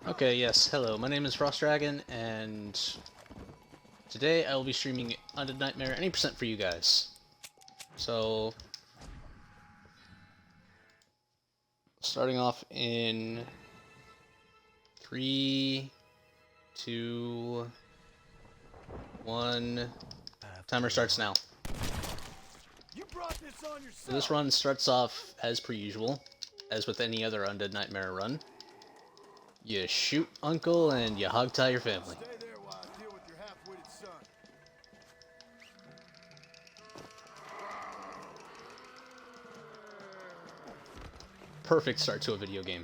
Okay, yes, hello, my name is FrostDragon, and today I will be streaming Undead Nightmare any percent for you guys. So, starting off in 3, 2, 1, timer starts now. So this run starts off as per usual, as with any other Undead Nightmare run. You shoot Uncle and you hog-tie your family. Stay there while I deal with your half-witted son. Perfect start to a video game.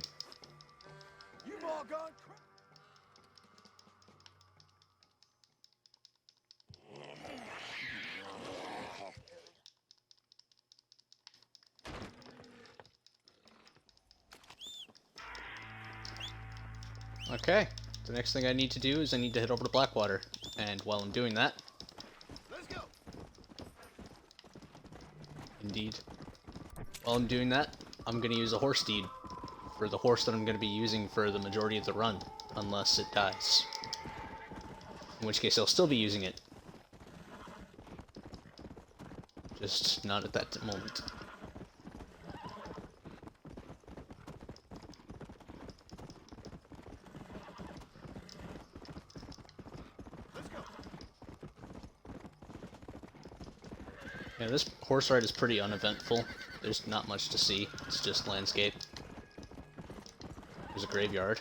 You've all gone Okay, the next thing I need to do is I need to head over to Blackwater, and while I'm doing that, Let's go. indeed, while I'm doing that, I'm going to use a horse steed for the horse that I'm going to be using for the majority of the run, unless it dies. In which case I'll still be using it. Just not at that moment. Let's go. Yeah, this horse ride is pretty uneventful. There's not much to see. It's just landscape. There's a graveyard.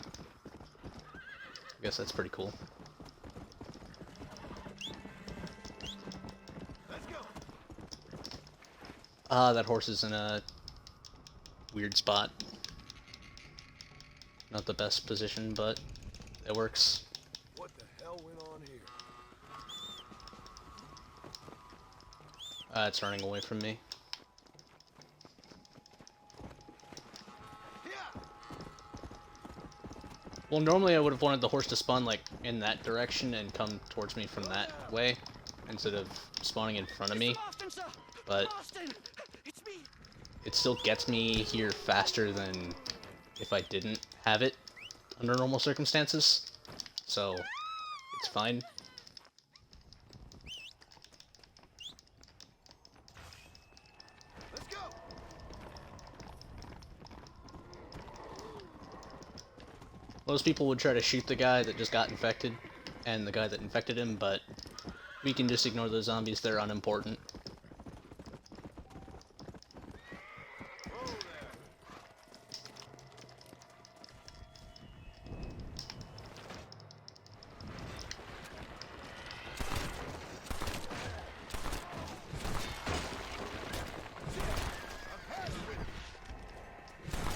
I guess that's pretty cool. Let's go. Ah, that horse is in a weird spot. Not the best position, but it works. What the hell went on here? It's running away from me. Yeah. Well, normally I would have wanted the horse to spawn, like, in that direction and come towards me from that way, instead of spawning in front of me, but it still gets me here faster than if I didn't have it under normal circumstances, so it's fine. Let's go. Most people would try to shoot the guy that just got infected and the guy that infected him, but we can just ignore those zombies, they're unimportant. Whoa there.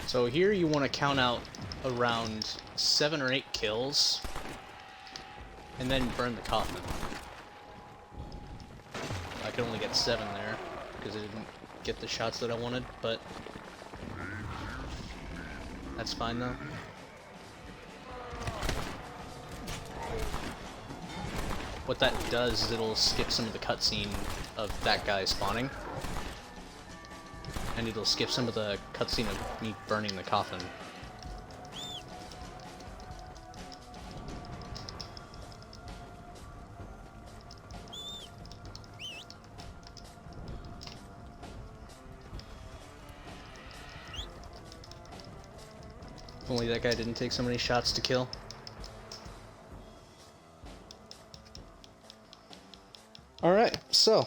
So here you want to count out around 7 or 8 kills, and then burn the coffin. I could only get 7 there, because I didn't get the shots that I wanted, but that's fine though. What that does is it'll skip some of the cutscene of that guy spawning. And it'll skip some of the cutscene of me burning the coffin. If only that guy didn't take so many shots to kill. Alright, so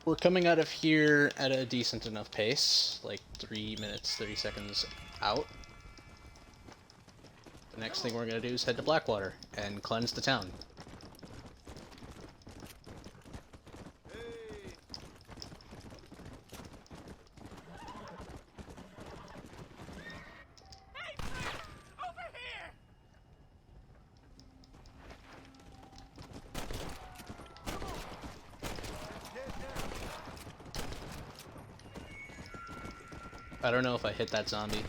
we're coming out of here at a decent enough pace, like 3 minutes, 30 seconds out. The next thing we're going to do is head to Blackwater and cleanse the town. Hey. Over here! Get down. I don't know if I hit that zombie,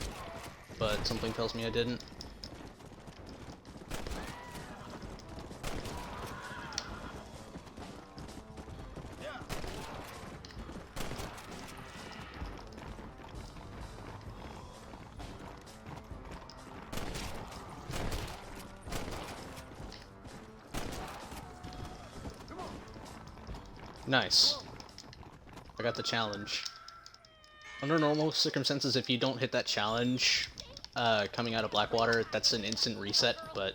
but something tells me I didn't. Yeah. Nice. I got the challenge. Under normal circumstances, if you don't hit that challenge, coming out of Blackwater, that's an instant reset, but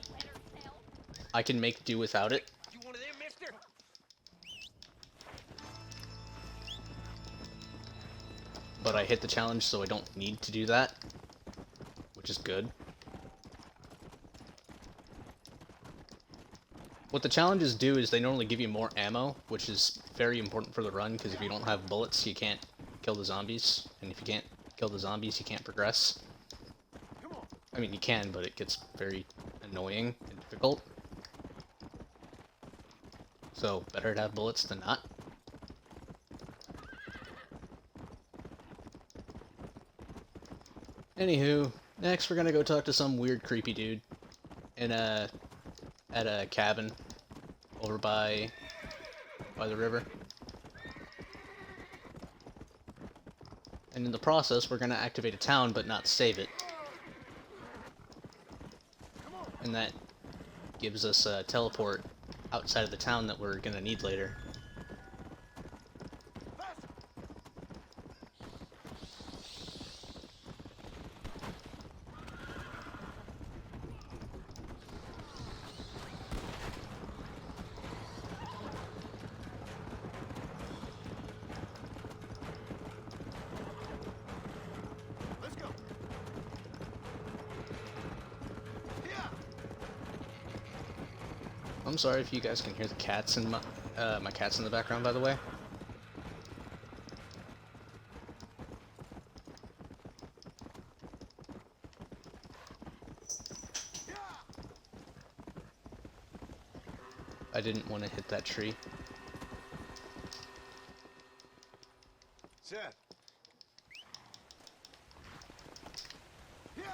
I can make do without it. You one of them, mister? But I hit the challenge, so I don't need to do that, which is good. What the challenges do is they normally give you more ammo, which is very important for the run, because if you don't have bullets, you can't kill the zombies, and if you can't kill the zombies, you can't progress. Come on. I mean, you can, but it gets very annoying and difficult. So, better to have bullets than not. Anywho, next we're gonna go talk to some weird creepy dude in at a cabin over by the river. And in the process, we're gonna activate a town but not save it. And that gives us a teleport outside of the town that we're gonna need later. Let's go. Yeah. I'm sorry if you guys can hear the cats in my cats in the background, by the way. Yeah. I didn't want to hit that tree. Set. Yeah.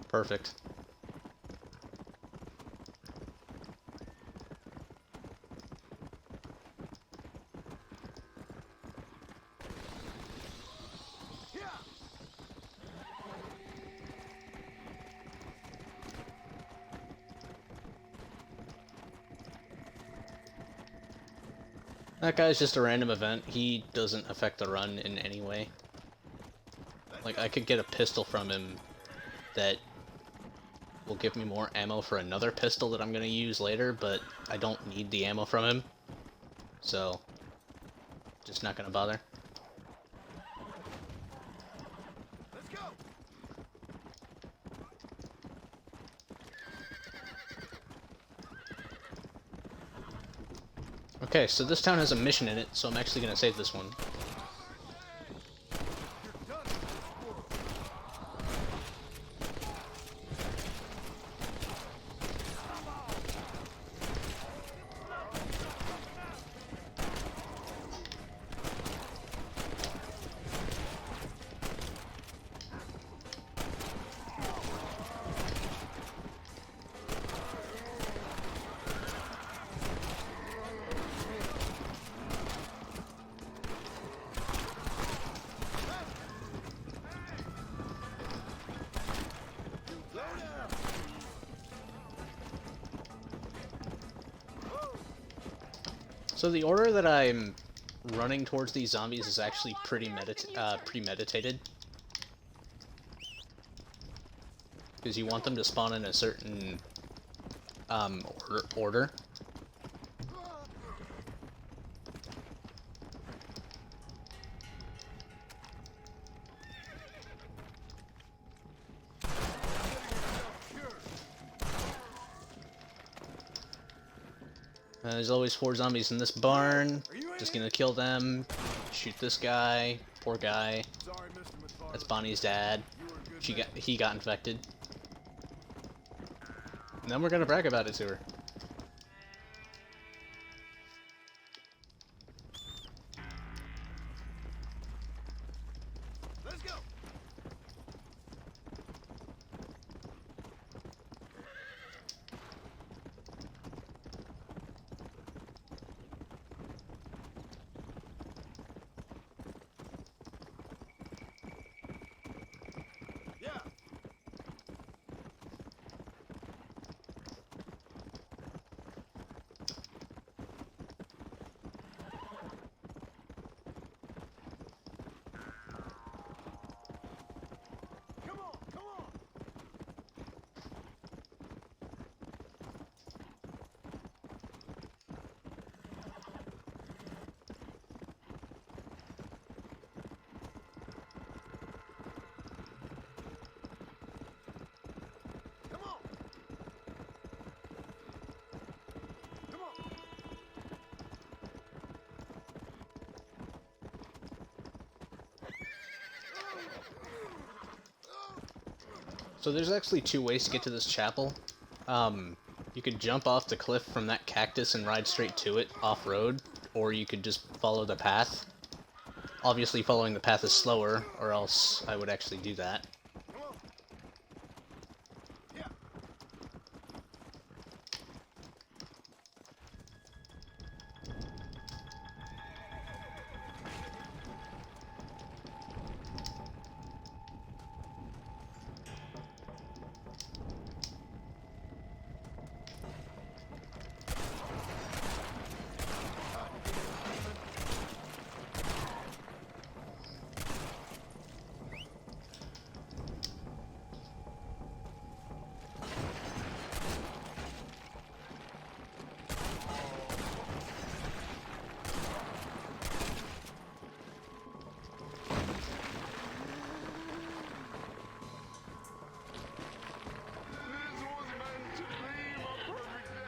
Perfect. Yeah. That guy's just a random event. He doesn't affect the run in any way. Like, I could get a pistol from him that will give me more ammo for another pistol that I'm gonna use later, but I don't need the ammo from him. So, just not gonna bother. Let's go. Okay, so this town has a mission in it, so I'm actually gonna save this one. You're done with this world. Slow down. So the order that I'm running towards these zombies is actually pretty premeditated. Because you want them to spawn in a certain order. There's always 4 zombies in this barn. Just gonna kill them. Shoot this guy. Poor guy. Sorry, Mr. McFarland. That's Bonnie's dad. You were a good man. He got infected. And then we're gonna brag about it to her. Let's go. Yeah. So there's actually two ways to get to this chapel. You could jump off the cliff from that cactus and ride straight to it off-road, or you could just follow the path. Obviously following the path is slower, or else I would actually do that.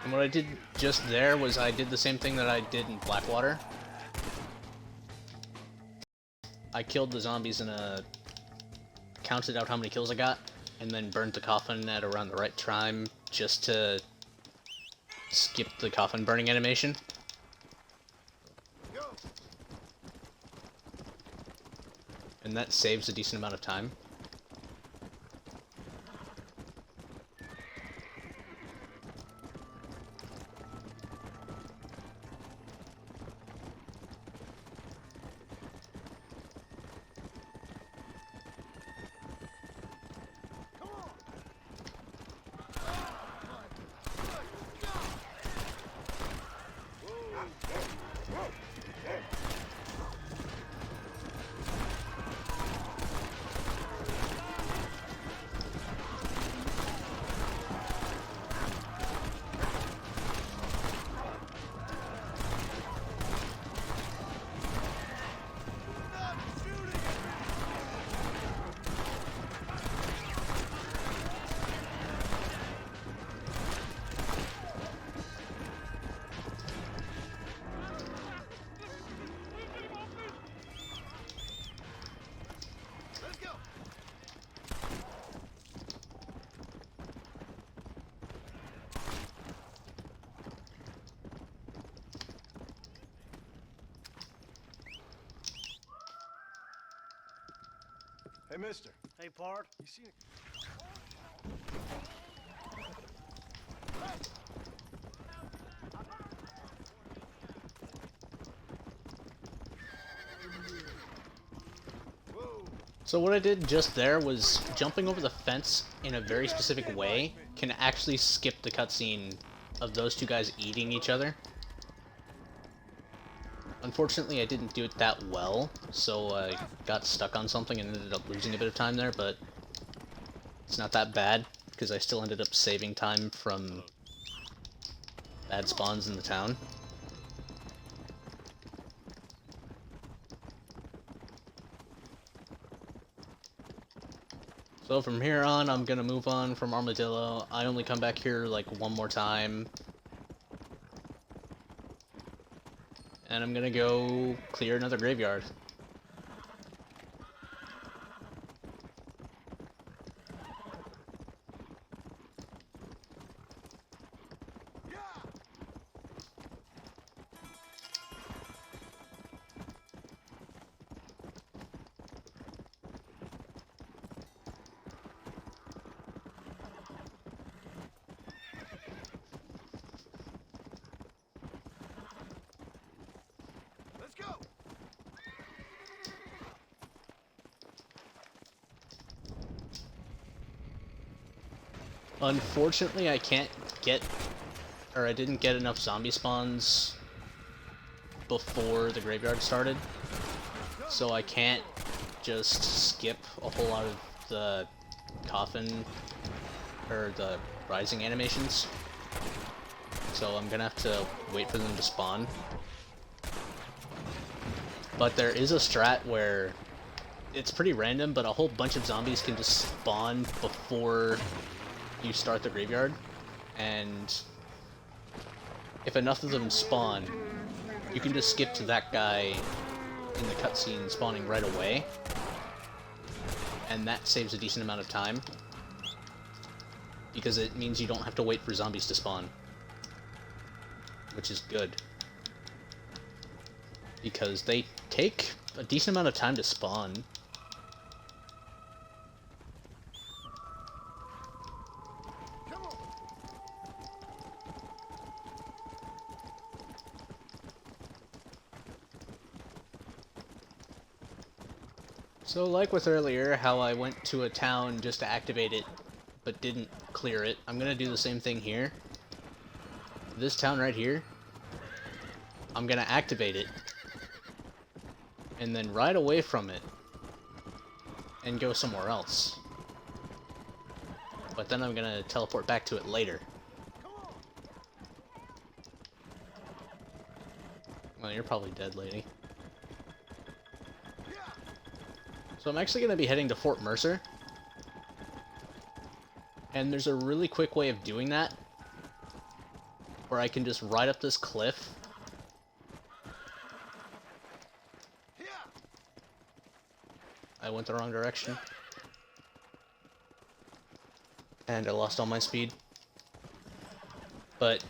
And what I did just there was I did the same thing that I did in Blackwater. I killed the zombies in counted out how many kills I got, and then burned the coffin at around the right time just to skip the coffin burning animation. And that saves a decent amount of time. Hey, mister. Hey, Pard. You seen it? So what I did just there was jumping over the fence in a very specific way can actually skip the cutscene of those two guys eating each other. Unfortunately, I didn't do it that well, so I got stuck on something and ended up losing a bit of time there, but it's not that bad, because I still ended up saving time from bad spawns in the town. So from here on, I'm gonna move on from Armadillo. I only come back here like one more time. And I'm gonna go clear another graveyard. Let's go. Unfortunately, I can't get, or I didn't get enough zombie spawns before the graveyard started, so I can't just skip a whole lot of the coffin, or the rising animations. So I'm gonna have to wait for them to spawn. But there is a strat where it's pretty random, but a whole bunch of zombies can just spawn before you start the graveyard, and if enough of them spawn, you can just skip to that guy in the cutscene spawning right away, and that saves a decent amount of time. because it means you don't have to wait for zombies to spawn, which is good. Because they take a decent amount of time to spawn. So like with earlier, how I went to a town just to activate it, but didn't clear it, I'm gonna do the same thing here. This town right here, I'm gonna activate it, and then ride away from it, and go somewhere else. But then I'm gonna teleport back to it later. Well, you're probably dead, lady. So I'm actually gonna be heading to Fort Mercer. And there's a really quick way of doing that, where I can just ride up this cliff. I went the wrong direction. And I lost all my speed. But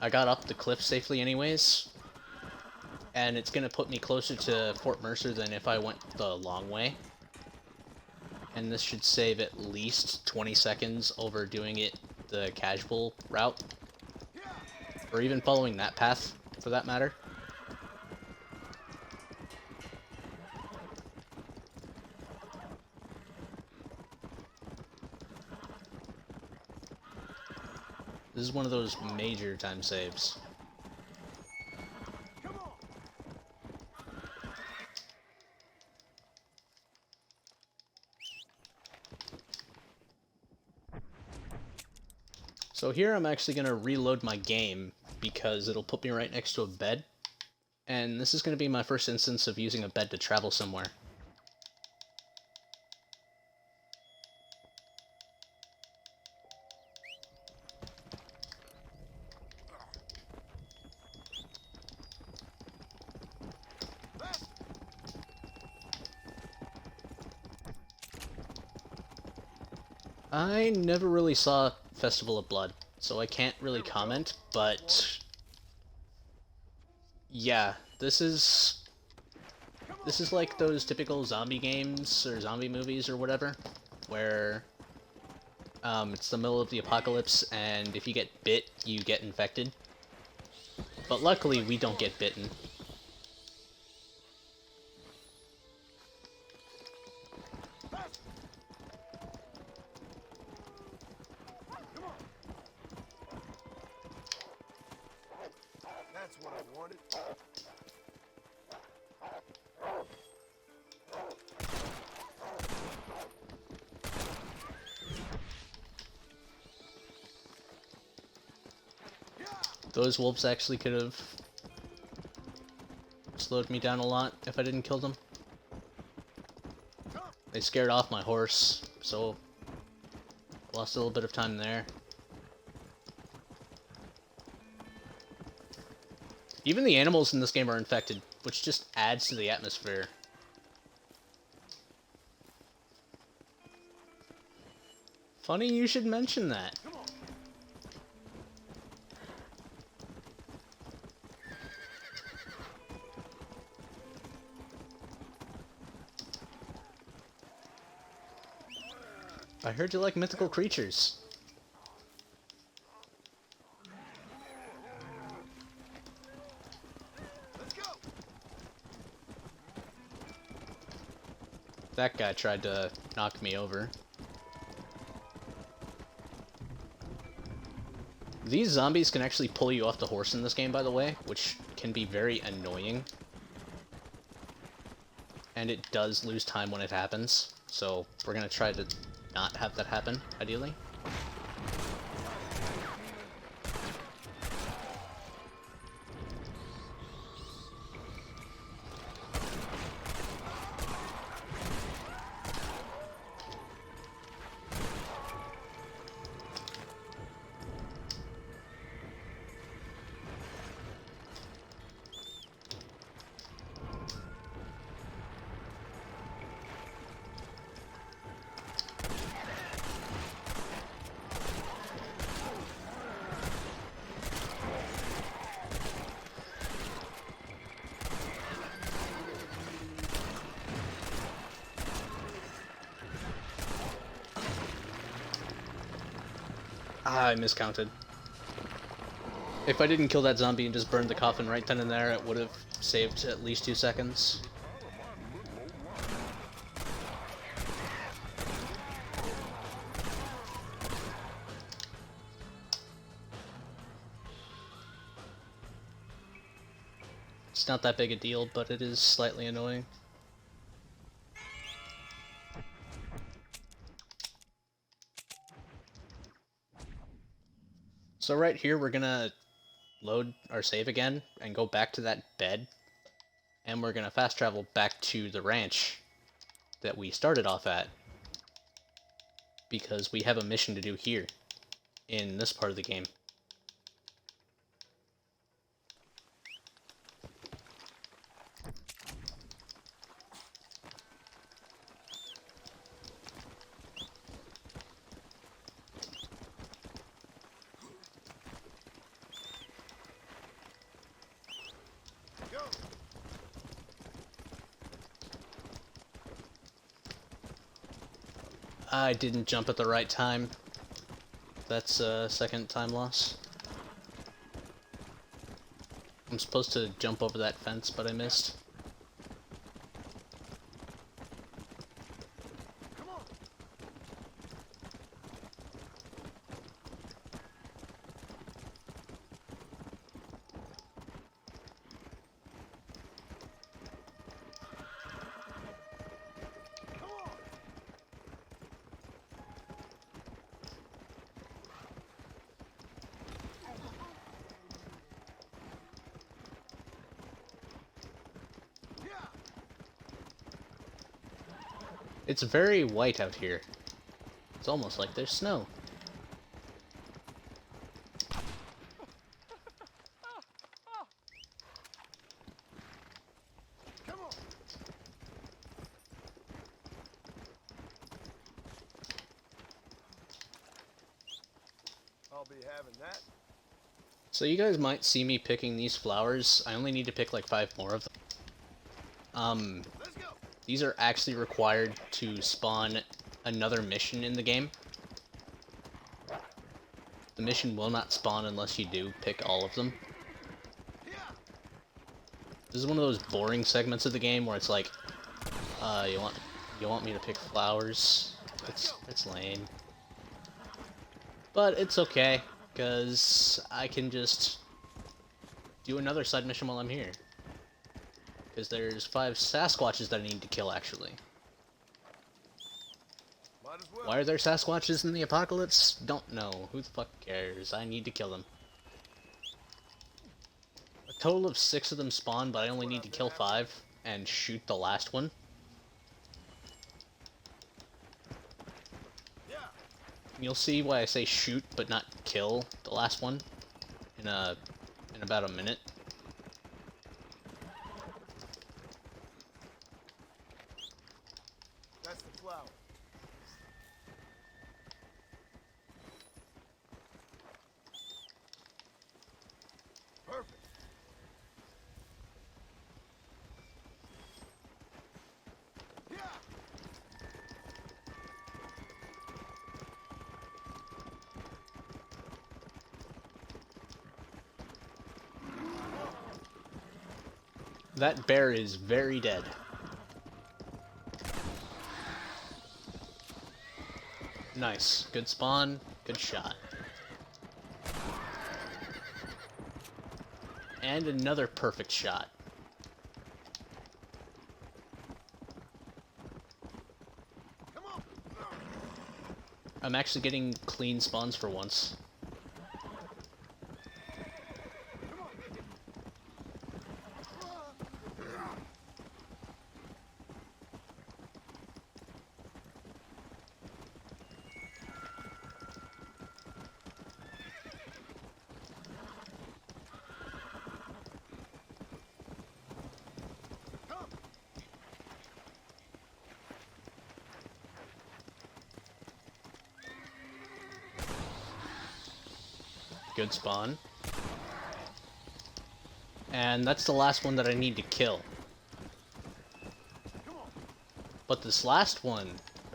I got up the cliff safely anyways. And it's gonna put me closer to Fort Mercer than if I went the long way. And this should save at least 20 seconds over doing it the casual route. Or even following that path, for that matter. This is one of those major time saves. So here I'm actually going to reload my game because it'll put me right next to a bed. And this is going to be my first instance of using a bed to travel somewhere. I never really saw Festival of Blood, so I can't really comment, but yeah, this is like those typical zombie games or zombie movies or whatever, where it's the middle of the apocalypse, and if you get bit, you get infected. But luckily, we don't get bitten. That's what I wanted. Those wolves actually could have slowed me down a lot if I didn't kill them. They scared off my horse, so lost a little bit of time there. Even the animals in this game are infected, which just adds to the atmosphere. Funny you should mention that. I heard you like mythical creatures. That guy tried to knock me over. These zombies can actually pull you off the horse in this game, by the way, which can be very annoying. And it does lose time when it happens, so we're gonna try to not have that happen, ideally. Ah, I miscounted. If I didn't kill that zombie and just burned the coffin right then and there, it would have saved at least 2 seconds. It's not that big a deal, but it is slightly annoying. So right here, we're gonna load our save again and go back to that bed. And we're gonna fast travel back to the ranch that we started off at. Because we have a mission to do here, in this part of the game. Go. I didn't jump at the right time. That's a second time loss. I'm supposed to jump over that fence, but I missed. Come on. Come on. Yeah. It's very white out here. It's almost like there's snow. Come on. I'll be having that. So you guys might see me picking these flowers. I only need to pick like 5 more of them. Let's go. These are actually required to spawn another mission in the game. The mission will not spawn unless you do pick all of them. Yeah. This is one of those boring segments of the game where it's like, you want me to pick flowers? It's lame. But it's okay, because I can just do another side mission while I'm here. Because there's 5 Sasquatches that I need to kill, actually. Might as well. Why are there Sasquatches in the apocalypse? Don't know. Who the fuck cares? I need to kill them. A total of 6 of them spawn, but I only need to kill 5 and shoot the last one. Yeah. You'll see why I say shoot, but not kill the last one in about a minute. That's the flower. Perfect. Yeah. That bear is very dead. Nice. Good spawn. Good shot. And another perfect shot. Come on. I'm actually getting clean spawns for once. Come. Good spawn. And that's the last one that I need to kill. Come on. But this last one,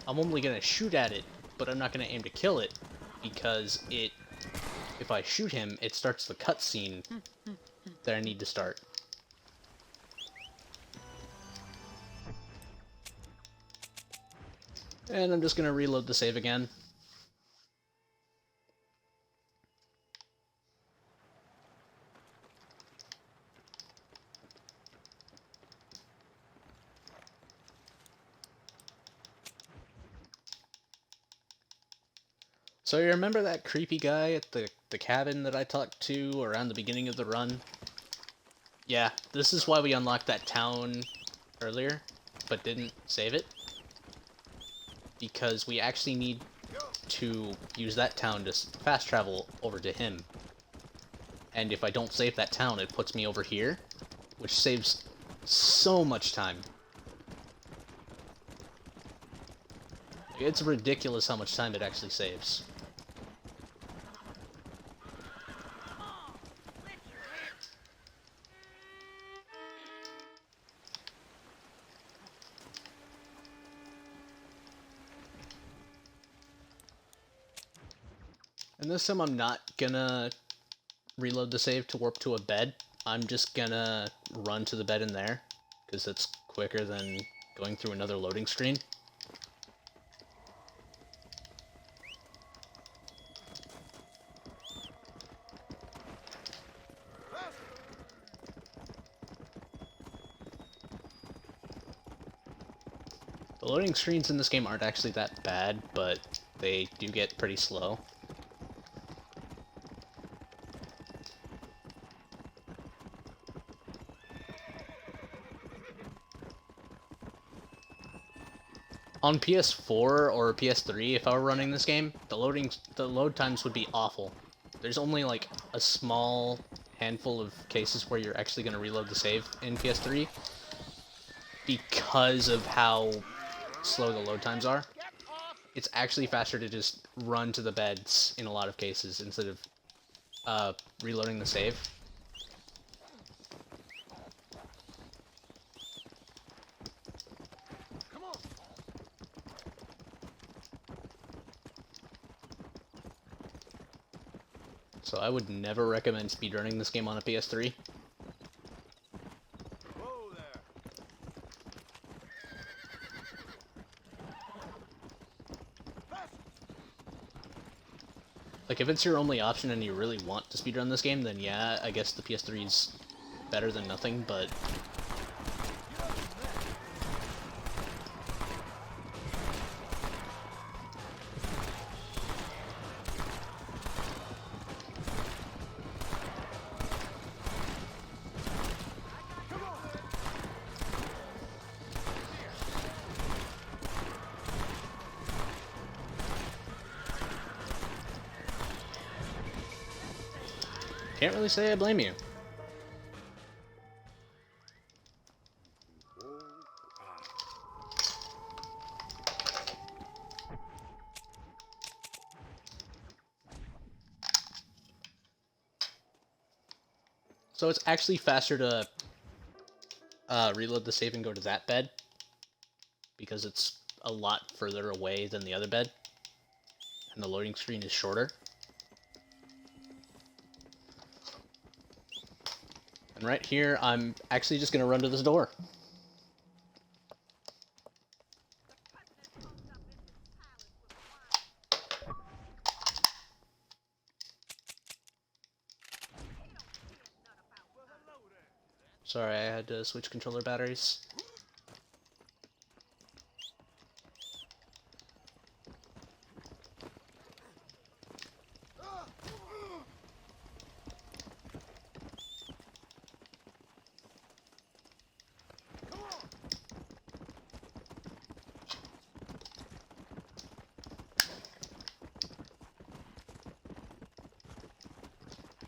I'm only gonna shoot at it, but I'm not gonna aim to kill it, because it if I shoot him, it starts the cutscene that I need to start. And I'm just gonna reload the save again. So you remember that creepy guy at the cabin that I talked to around the beginning of the run? Yeah, this is why we unlocked that town earlier, but didn't save it. Because we actually need to use that town to fast travel over to him. And if I don't save that town, it puts me over here, which saves so much time. It's ridiculous how much time it actually saves. And this time I'm not gonna reload the save to warp to a bed. I'm just gonna run to the bed in there, because it's quicker than going through another loading screen. The loading screens in this game aren't actually that bad, but they do get pretty slow. On PS4 or PS3, if I were running this game, the load times would be awful. There's only like a small handful of cases where you're actually going to reload the save in PS3 because of how slow the load times are. It's actually faster to just run to the beds in a lot of cases instead of reloading the save. So I would never recommend speedrunning this game on a PS3. Whoa there. Like, if it's your only option and you really want to speedrun this game, then yeah, I guess the PS3 is better than nothing, but... Can't really say I blame you. So it's actually faster to reload the save and go to that bed, because it's a lot further away than the other bed, and the loading screen is shorter. And right here, I'm actually just going to run to this door. Sorry, I had to switch controller batteries.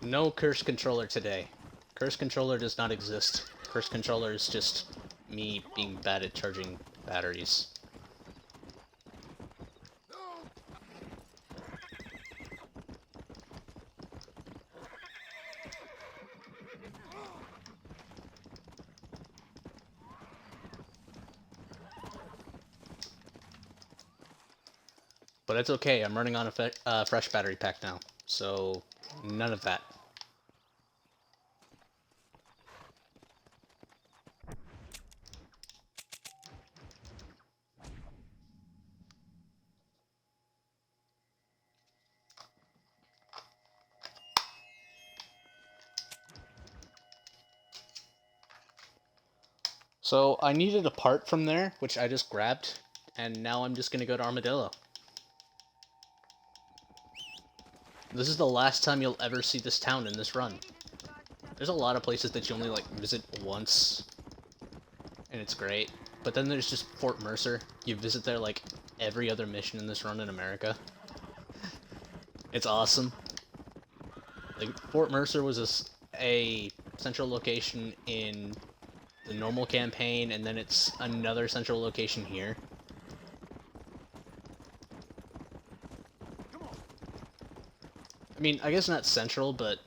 No curse controller today. Curse controller does not exist. Curse controller is just me being bad at charging batteries. But it's okay, I'm running on a fresh battery pack now, so None of that. So I needed a part from there, which I just grabbed, and now I'm just gonna go to Armadillo. This is the last time you'll ever see this town in this run. There's a lot of places that you only, like, visit once, and it's great. But then there's just Fort Mercer. You visit there, like, every other mission in this run in America. It's awesome. Like, Fort Mercer was a central location in the normal campaign, and then it's another central location here. I mean, I guess not central, but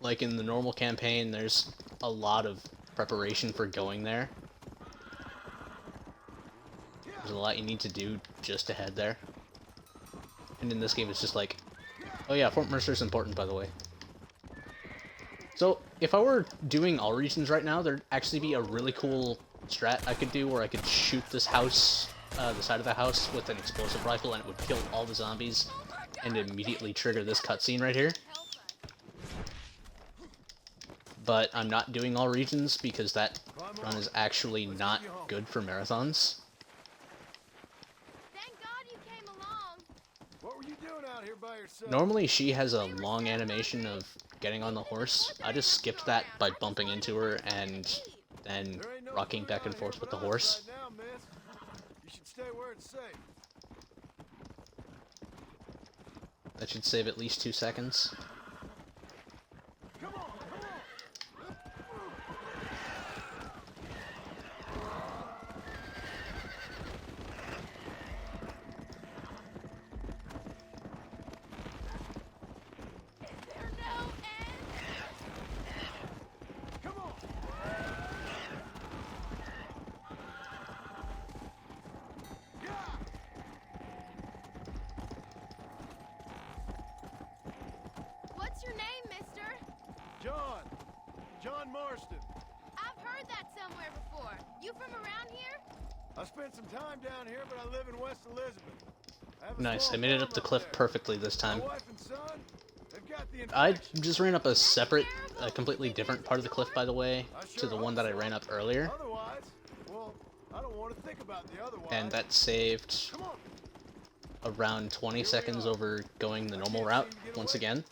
like in the normal campaign, there's a lot of preparation for going there. There's a lot you need to do just to head there. And in this game, it's just like, oh yeah, Fort Mercer's important, by the way. So, if I were doing all regions right now, there'd actually be a really cool strat I could do where I could shoot this house, the side of the house, with an explosive rifle, and it would kill all the zombies, and immediately trigger this cutscene right here. But I'm not doing all regions because that run is actually not good for marathons. Thank God you came along. What were you doing out here by yourself? Normally she has a long animation of getting on the horse. I just skipped that by bumping into her and then There ain't no rocking food back out and here forth with but the us horse. right now, miss. You should stay where it's safe. That should save at least 2 seconds. Come on, come on. Is there no end? Come on. Yeah. What's your name, mister? John Marston. I've heard that somewhere before. You from around here? I spent some time down here, but I live in West Elizabeth. I have a Nice, I small made it farm up the cliff there. perfectly this time. My wife and son, they've got the I infection. just ran up a separate, completely different part of the cliff, by the way, to the one that I ran up earlier. Otherwise, well, I don't want to think about the otherwise. And that saved Come on. around 20 seconds over going the normal route once again.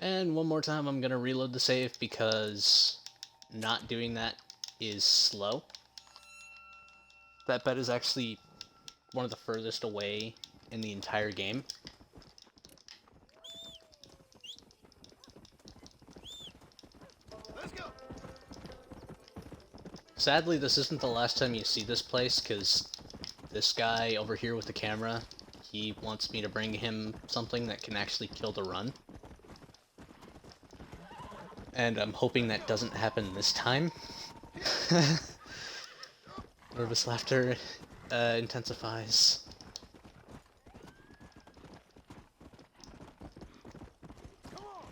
And one more time I'm gonna reload the save because not doing that is slow. That bed is actually one of the furthest away in the entire game. Let's go. Sadly, this isn't the last time you see this place, because this guy over here with the camera, he wants me to bring him something that can actually kill the run. And I'm hoping that doesn't happen this time. Nervous laughter intensifies. Come on.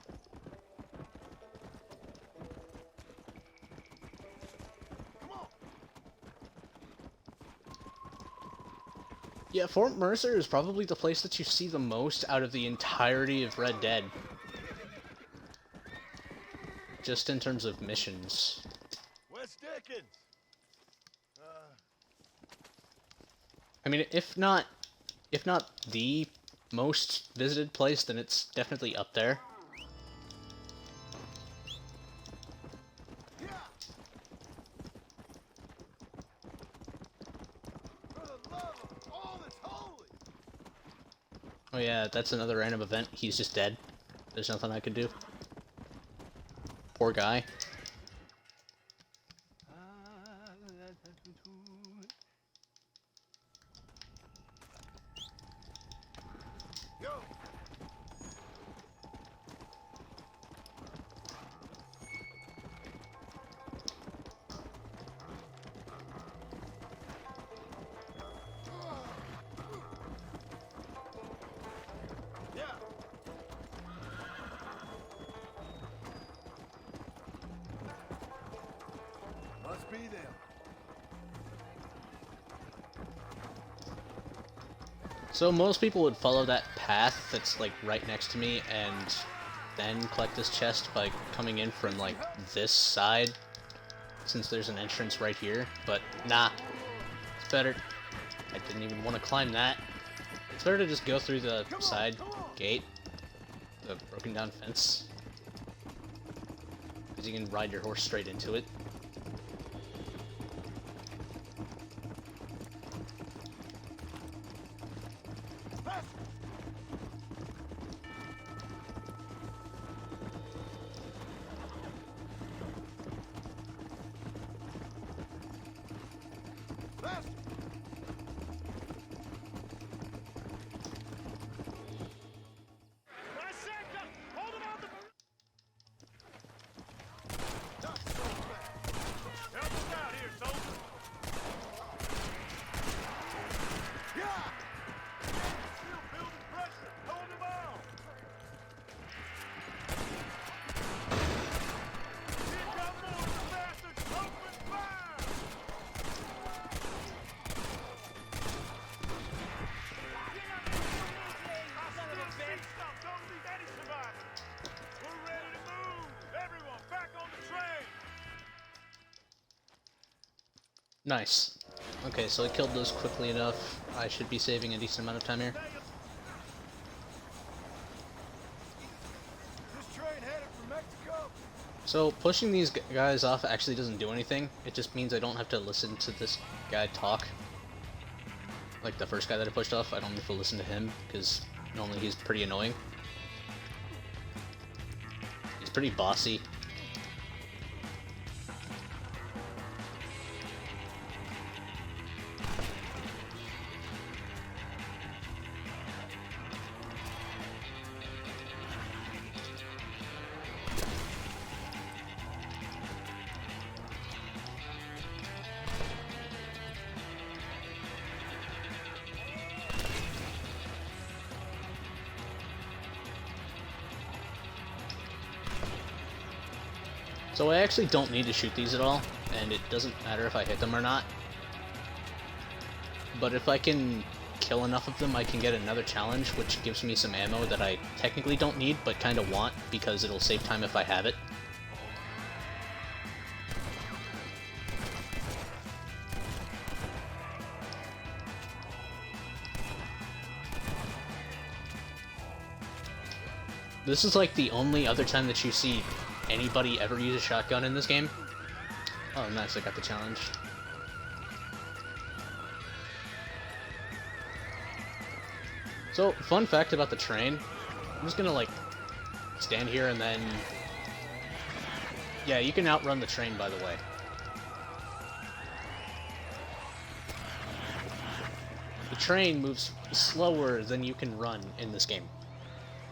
Come on. Yeah, Fort Mercer is probably the place that you see the most out of the entirety of Red Dead. Just in terms of missions. West Dickens. I mean, if not the most visited place, then it's definitely up there. Yeah. For the love of all that's holy. Oh yeah, that's another random event. He's just dead. There's nothing I can do. Poor guy. Go. So most people would follow that path that's like right next to me and then collect this chest by coming in from like this side, since there's an entrance right here, but nah, it's better. I didn't even want to climb that. It's better to just go through the side gate, the broken down fence, because you can ride your horse straight into it. Nice. Okay, so I killed those quickly enough. I should be saving a decent amount of time here. This train headed for Mexico. So pushing these guys off actually doesn't do anything. It just means I don't have to listen to this guy talk. Like the first guy that I pushed off, I don't have to listen to him, because normally he's pretty annoying. He's pretty bossy. So I actually don't need to shoot these at all, and it doesn't matter if I hit them or not. But if I can kill enough of them, I can get another challenge, which gives me some ammo that I technically don't need, but kind of want, because it'll save time if I have it. This is like the only other time that you see anybody ever use a shotgun in this game. Oh, nice, I got the challenge. So, fun fact about the train. I'm just gonna, like, stand here and then... Yeah, you can outrun the train, by the way. The train moves slower than you can run in this game.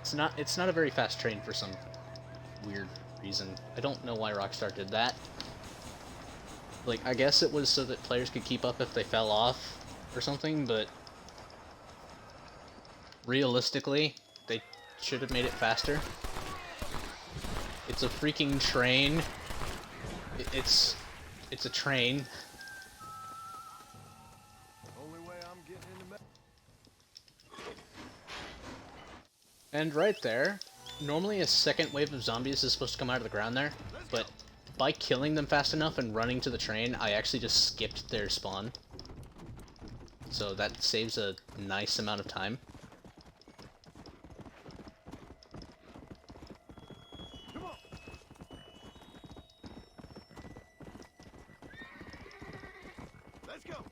It's not a very fast train for some weird reason. I don't know why Rockstar did that. Like, I guess it was so that players could keep up if they fell off or something, but realistically, they should have made it faster. It's a freaking train. It's a train. Only way I'm getting into And right there, normally a second wave of zombies is supposed to come out of the ground there, but by killing them fast enough and running to the train, I actually just skipped their spawn. So that saves a nice amount of time. Come on. Let's go.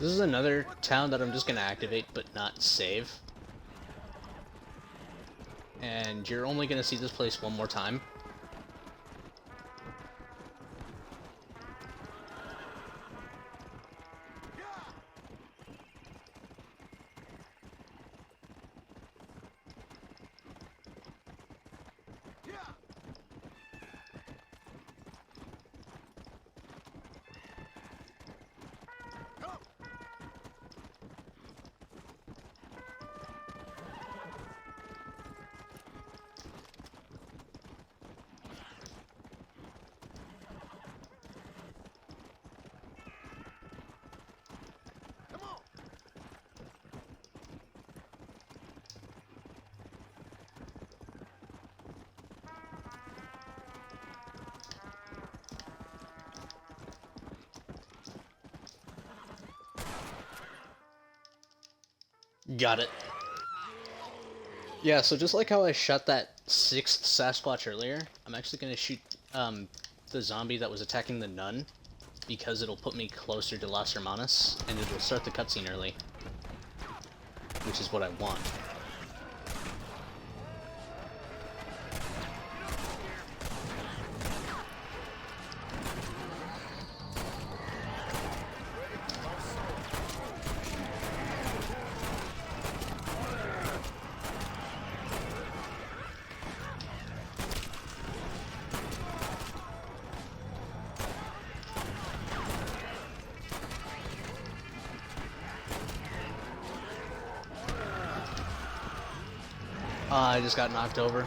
This is another town that I'm just gonna activate but not save. And you're only gonna see this place one more time. Got it. Yeah, so just like how I shot that 6th Sasquatch earlier, I'm actually going to shoot the zombie that was attacking the nun, because it'll put me closer to Las Hermanas, and it'll start the cutscene early. Which is what I want. I just got knocked over.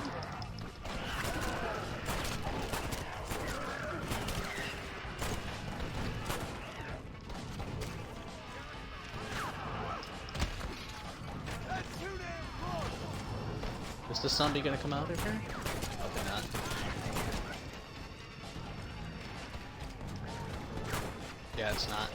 Is the zombie gonna come out of here? Probably not. Yeah, it's not.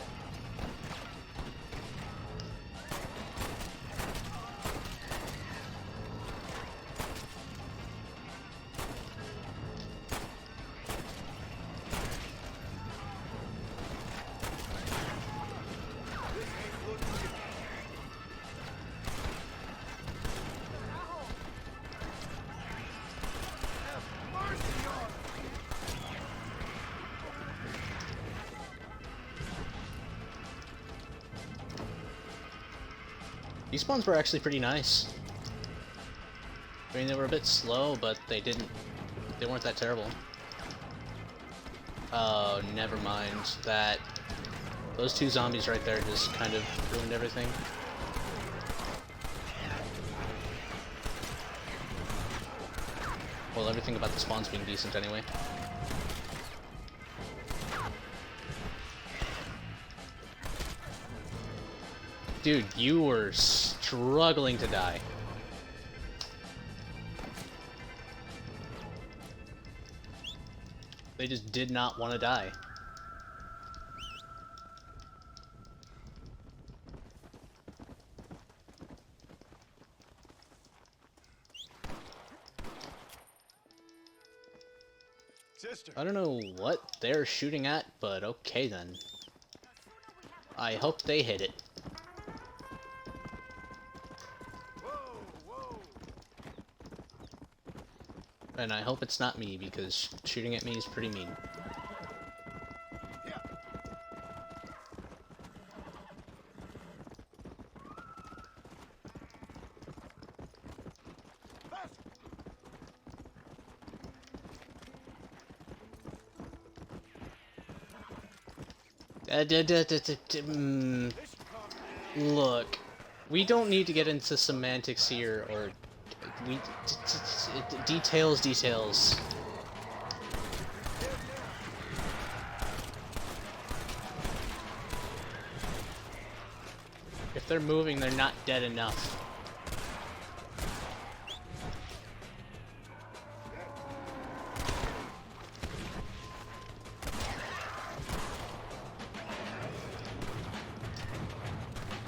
These spawns were actually pretty nice. I mean, they were a bit slow, but they weren't that terrible. Oh, never mind. Those 2 zombies right there just kind of ruined everything. Well, everything about the spawns being decent anyway. Dude, you were struggling to die. They just did not want to die. Sister. I don't know what they're shooting at, but okay then. I hope they hit it. And I hope it's not me, because shooting at me is pretty mean. Yeah. Look, we don't need to get into semantics here, or details. If they're moving, they're not dead enough.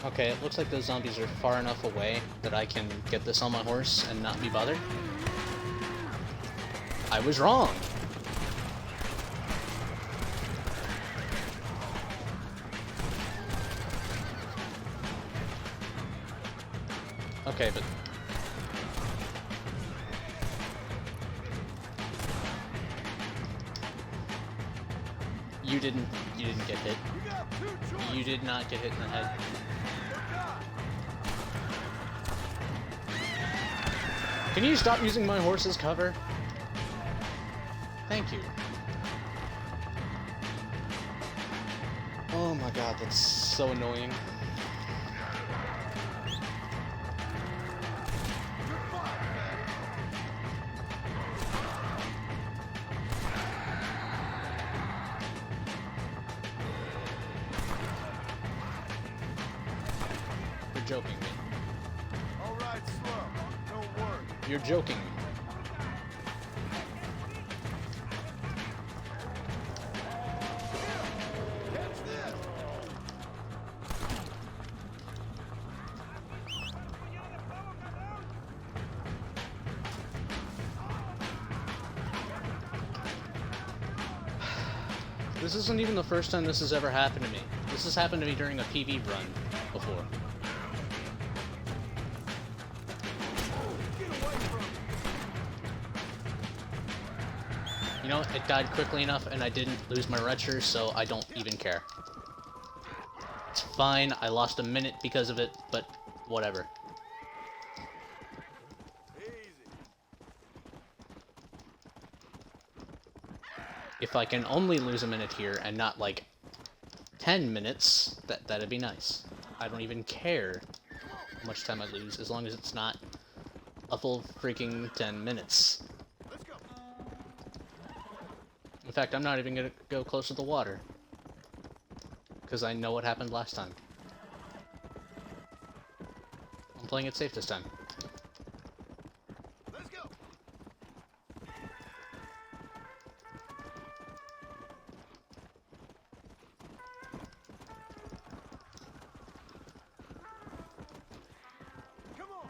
Okay, it looks like those zombies are far enough away that I can get this on my horse and not be bothered. I was wrong! Okay, but... You didn't get hit. You did not get hit in the head. Can you stop using my horse as cover? Thank you. Oh my god, that's so annoying. You're joking me. All right, slow. Don't worry. You're joking me. Catch this. This isn't even the first time this has ever happened to me. This has happened to me during a PV run before. Get away from me. You know, it died quickly enough and I didn't lose my retcher, so I don't even care. It's fine, I lost a minute because of it, but whatever. Easy. If I can only lose a minute here and not like 10 minutes, that'd be nice. I don't even care how much time I lose, as long as it's not a full freaking 10 minutes. Let's go. In fact, I'm not even gonna go close to the water, because I know what happened last time. I'm playing it safe this time. Let's go. Come on.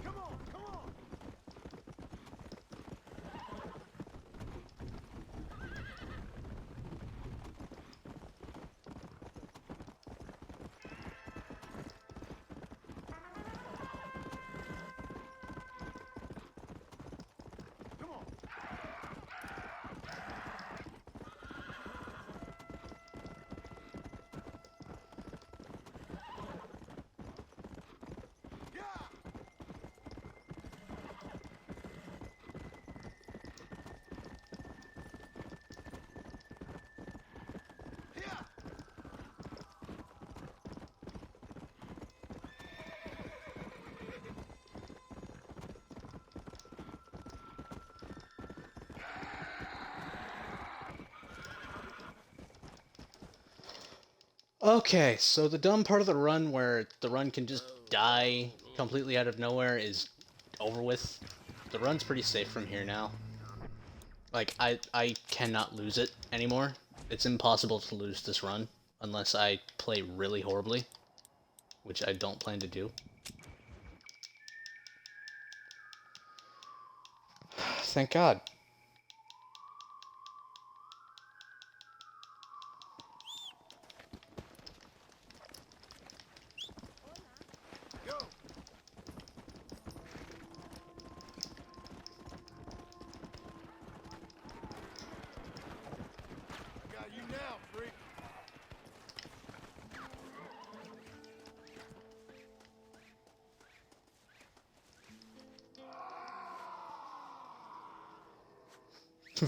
Come on, come on. Come on. Yeah. Yeah. Okay, so the dumb part of the run where the run can just die completely out of nowhere is over with. The run's pretty safe from here now. Like, I cannot lose it anymore. It's impossible to lose this run unless I play really horribly, which I don't plan to do. Thank God. Go. I got you now, freak.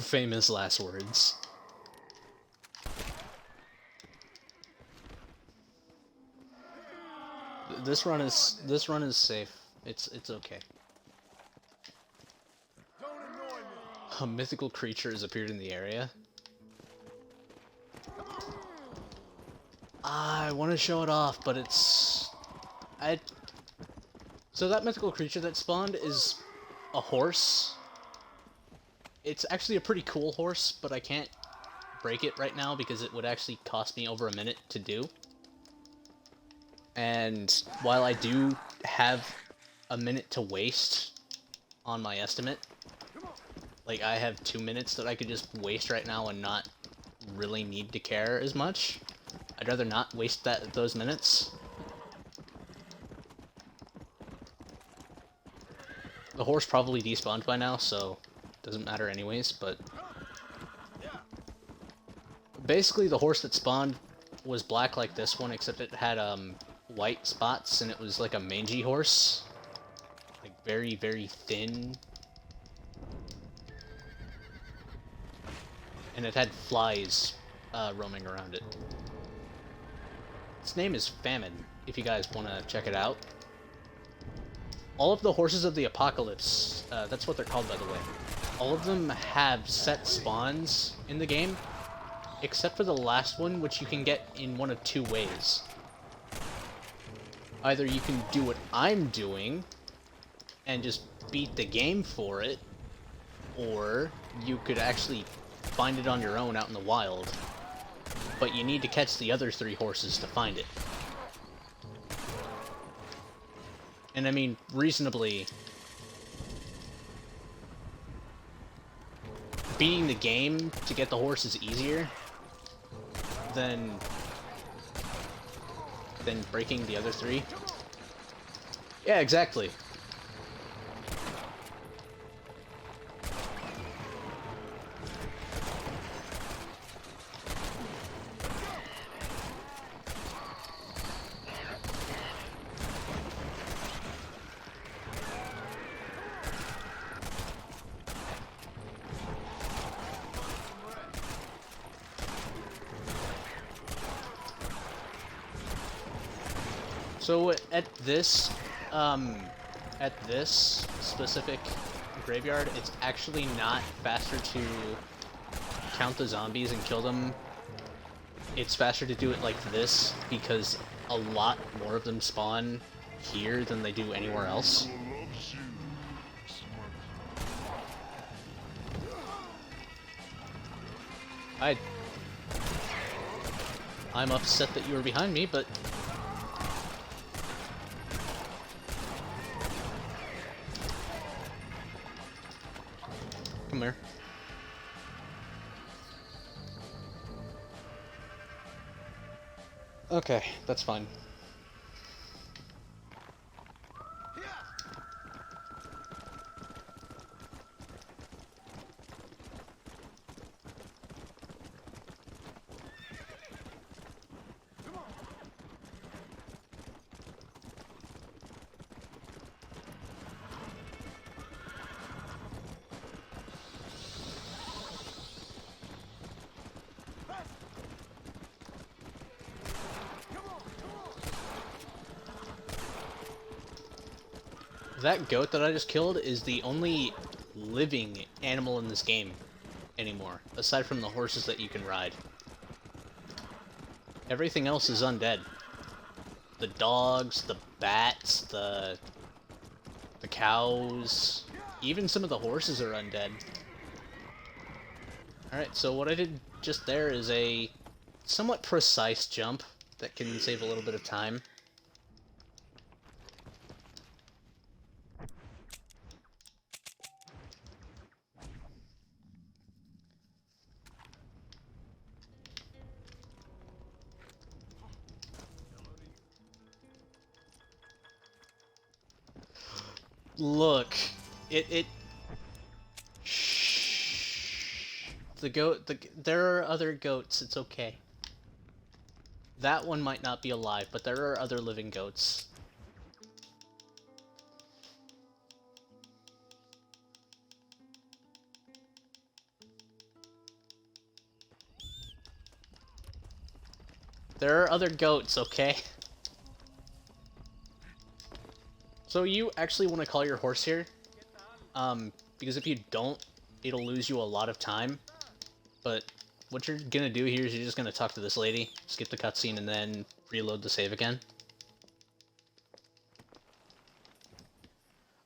Famous last words. This run is safe. It's okay. Don't annoy me. A mythical creature has appeared in the area. I want to show it off, but so that mythical creature that spawned is a horse. It's actually a pretty cool horse, but I can't break it right now because it would actually cost me over a minute to do. And while I do have a minute to waste on my estimate, like I have 2 minutes that I could just waste right now and not really need to care as much. I'd rather not waste those minutes. The horse probably despawned by now, so it doesn't matter anyways, but basically the horse that spawned was black like this one, except it had white spots, and it was like a mangy horse. Like very, very thin. And it had flies roaming around it. Its name is Famine, if you guys want to check it out. All of the horses of the apocalypse, that's what they're called by the way, all of them have set spawns in the game, except for the last one, which you can get in one of two ways. Either you can do what I'm doing, and just beat the game for it, or you could actually find it on your own out in the wild, but you need to catch the other 3 horses to find it. And I mean, reasonably, beating the game to get the horse is easier than breaking the other 3. Yeah, exactly. So at this specific graveyard, it's actually not faster to count the zombies and kill them. It's faster to do it like this because a lot more of them spawn here than they do anywhere else. I'm upset that you were behind me, but come here. Okay, that's fine. That goat that I just killed is the only living animal in this game anymore, aside from the horses that you can ride. Everything else is undead. The dogs, the bats, the cows, even some of the horses are undead. Alright, so what I did just there is a somewhat precise jump that can save a little bit of time. Look, shh. There are other goats, it's okay. That one might not be alive, but there are other living goats. There are other goats, okay? So you actually want to call your horse here, because if you don't, it'll lose you a lot of time. But what you're gonna do here is you're just gonna talk to this lady, skip the cutscene, and then reload the save again.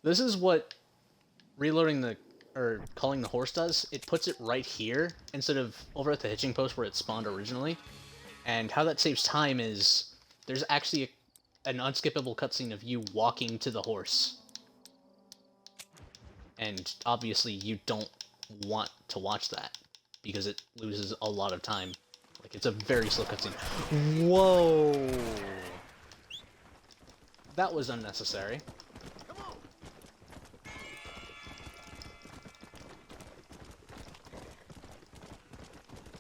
This is what reloading or calling the horse does. It puts it right here instead of over at the hitching post where it spawned originally. And how that saves time is there's actually an unskippable cutscene of you walking to the horse. And obviously you don't want to watch that, because it loses a lot of time. Like, it's a very slow cutscene. Whoa! That was unnecessary.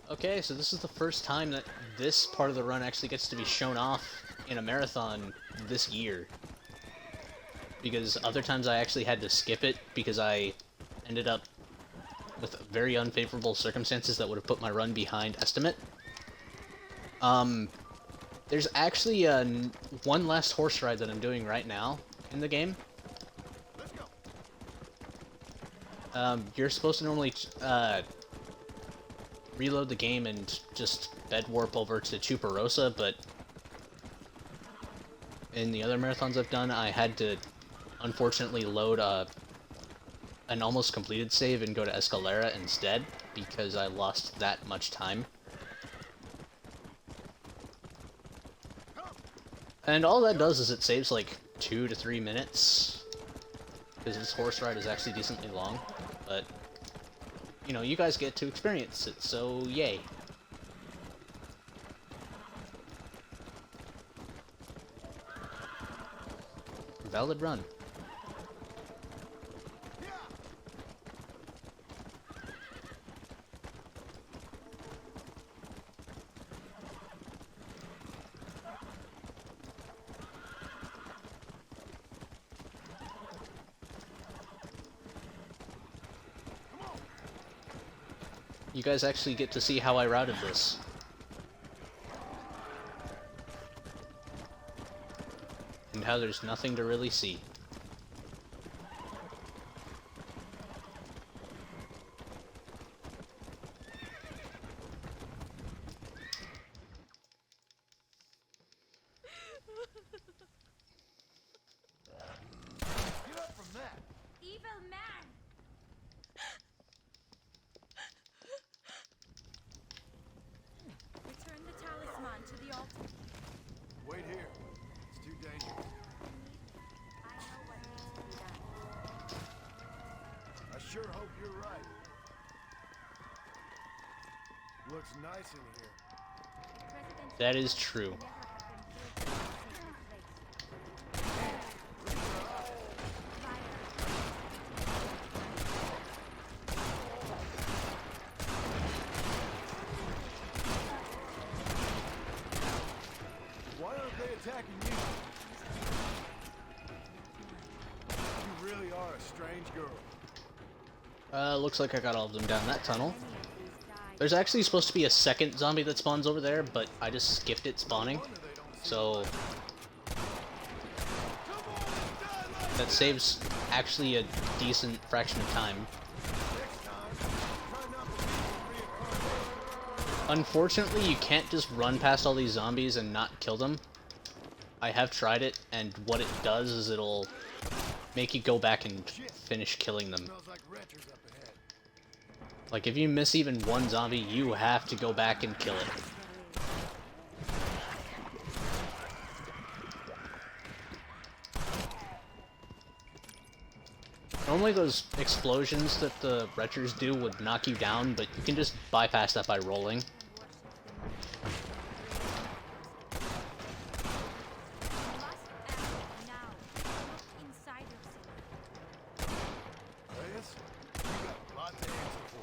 Okay, so this is the first time that this part of the run actually gets to be shown off in a marathon this year. Because other times I actually had to skip it because I ended up with very unfavorable circumstances that would have put my run behind estimate. There's actually one last horse ride that I'm doing right now in the game. Let's go. You're supposed to normally reload the game and just bed warp over to Chuparosa, but in the other marathons I've done, I had to unfortunately load an almost completed save and go to Escalera instead. because I lost that much time. And all that does is it saves like 2 to 3 minutes, because this horse ride is actually decently long, but, you know, you guys get to experience it, so yay. Valid run. You guys actually get to see how I routed this. And how there's nothing to really see. Get up from that. Evil man! Return the talisman to the altar. Wait here. It's too dangerous. I know what needs to be done. I sure hope you're right. Looks nice in here. President That is true. never have been built in a safe place. Why aren't they attacking you? You really are a strange girl. Looks like I got all of them down that tunnel. There's actually supposed to be a second zombie that spawns over there, but I just skipped it spawning. So that saves actually a decent fraction of time. Unfortunately, you can't just run past all these zombies and not kill them. I have tried it, and what it does is it'll make you go back and finish killing them. Smells like retchers up ahead. Like, if you miss even one zombie, you have to go back and kill it. Normally those explosions that the retchers do would knock you down, but you can just bypass that by rolling. Reyes, you got a lot to answer for.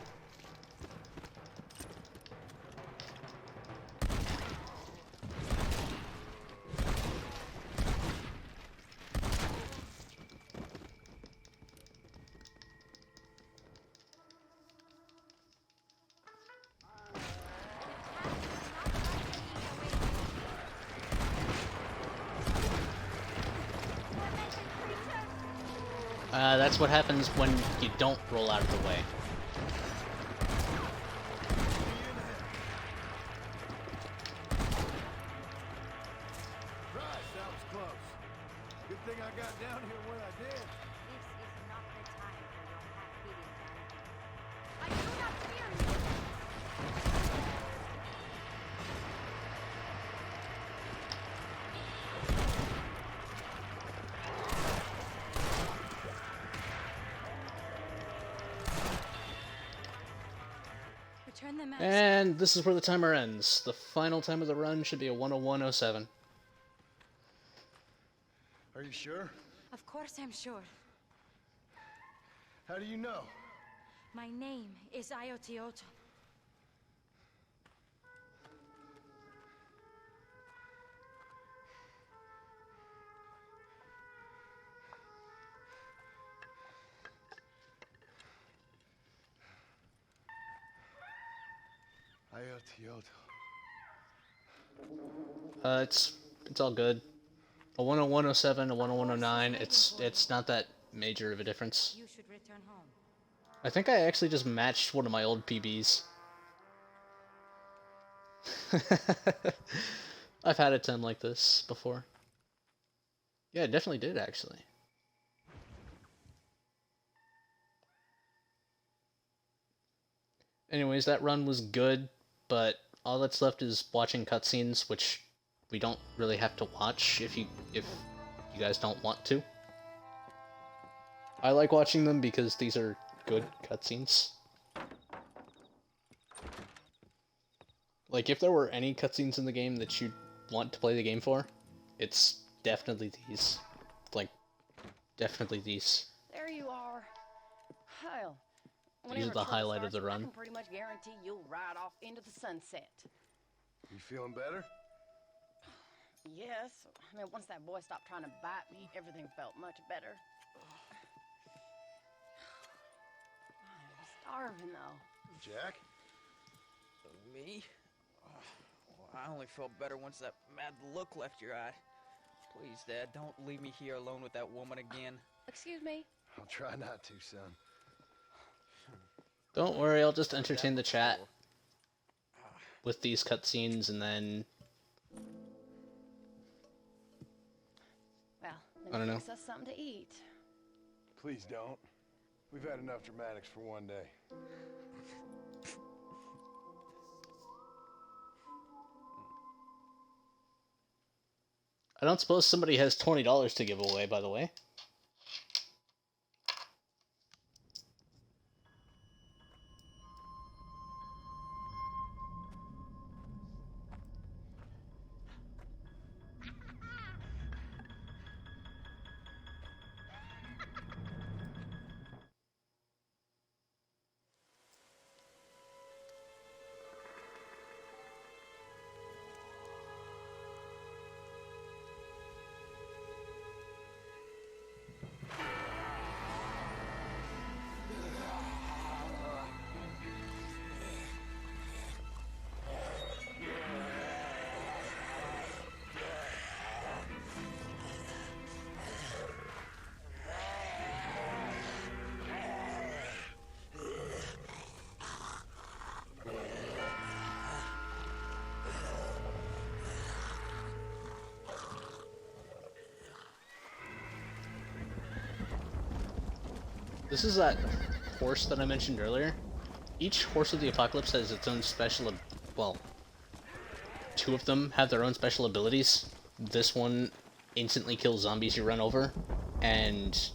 That's what happens when you don't roll out of the way. Christ, that was close. Good thing I got down here when I did. This is not the time for your half-witted I do not fear you! Return the mask. And this is where the timer ends. The final time of the run should be a 101.07. Are you sure? Of course I'm sure. How do you know? My name is Ayotioto. Ayotioto. It's all good. A 101.07, a 101.09, it's not that major of a difference. You should return home. I think I actually just matched one of my old PBs. I've had a 10 like this before. Yeah, it definitely did, actually. Anyways, that run was good, but all that's left is watching cutscenes, which we don't really have to watch if you guys don't want to. I like watching them because these are good cutscenes. Like, if there were any cutscenes in the game that you'd want to play the game for, it's definitely these. Like, definitely these. There you are. Hell, These are whenever the trouble highlight of starts, the I run. can pretty much guarantee you'll ride off into the sunset. You feeling better? Yes. I mean, once that boy stopped trying to bite me, everything felt much better. I'm starving, though. Jack? Me? Well, I only felt better once that mad look left your eye. Please, Dad, don't leave me here alone with that woman again. Excuse me? I'll try not to, son. Don't worry, I'll just entertain the chat with these cutscenes, and then Well, I don't know. fix us something to eat. Please don't. We've had enough dramatics for one day. I don't suppose somebody has $20 to give away, by the way. This is that horse that I mentioned earlier. Each horse of the apocalypse has its own special, well, two of them have their own special abilities. This one instantly kills zombies you run over, and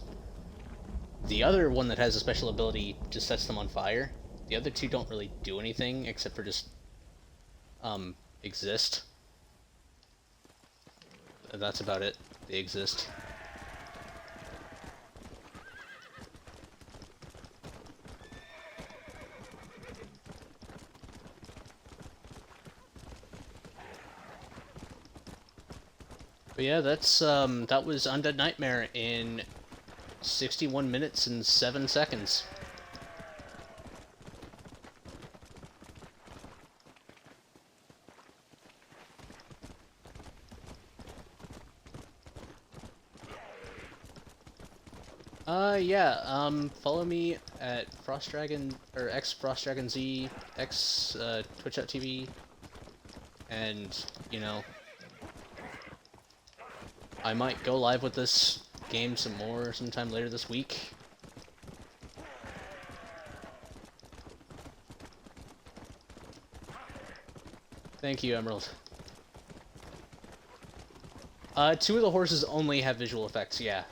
the other one that has a special ability just sets them on fire. The other two don't really do anything except for just exist. That's about it. They exist. But yeah, that's that was Undead Nightmare in 61 minutes and 7 seconds. Yeah, follow me at FrostDragon, or FrostDragonZ, Twitch.tv, and, you know, I might go live with this game some more sometime later this week. Thank you, Emerald. Two of the horses only have visual effects, yeah.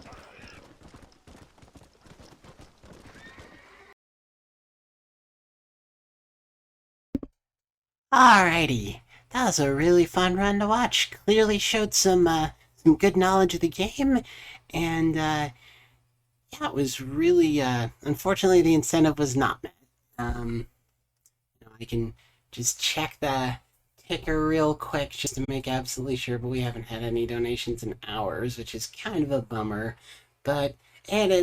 Alrighty, that was a really fun run to watch. Clearly showed some good knowledge of the game, and yeah, it was really unfortunately the incentive was not met. I can just check the ticker real quick just to make absolutely sure, but we haven't had any donations in hours, which is kind of a bummer. But it is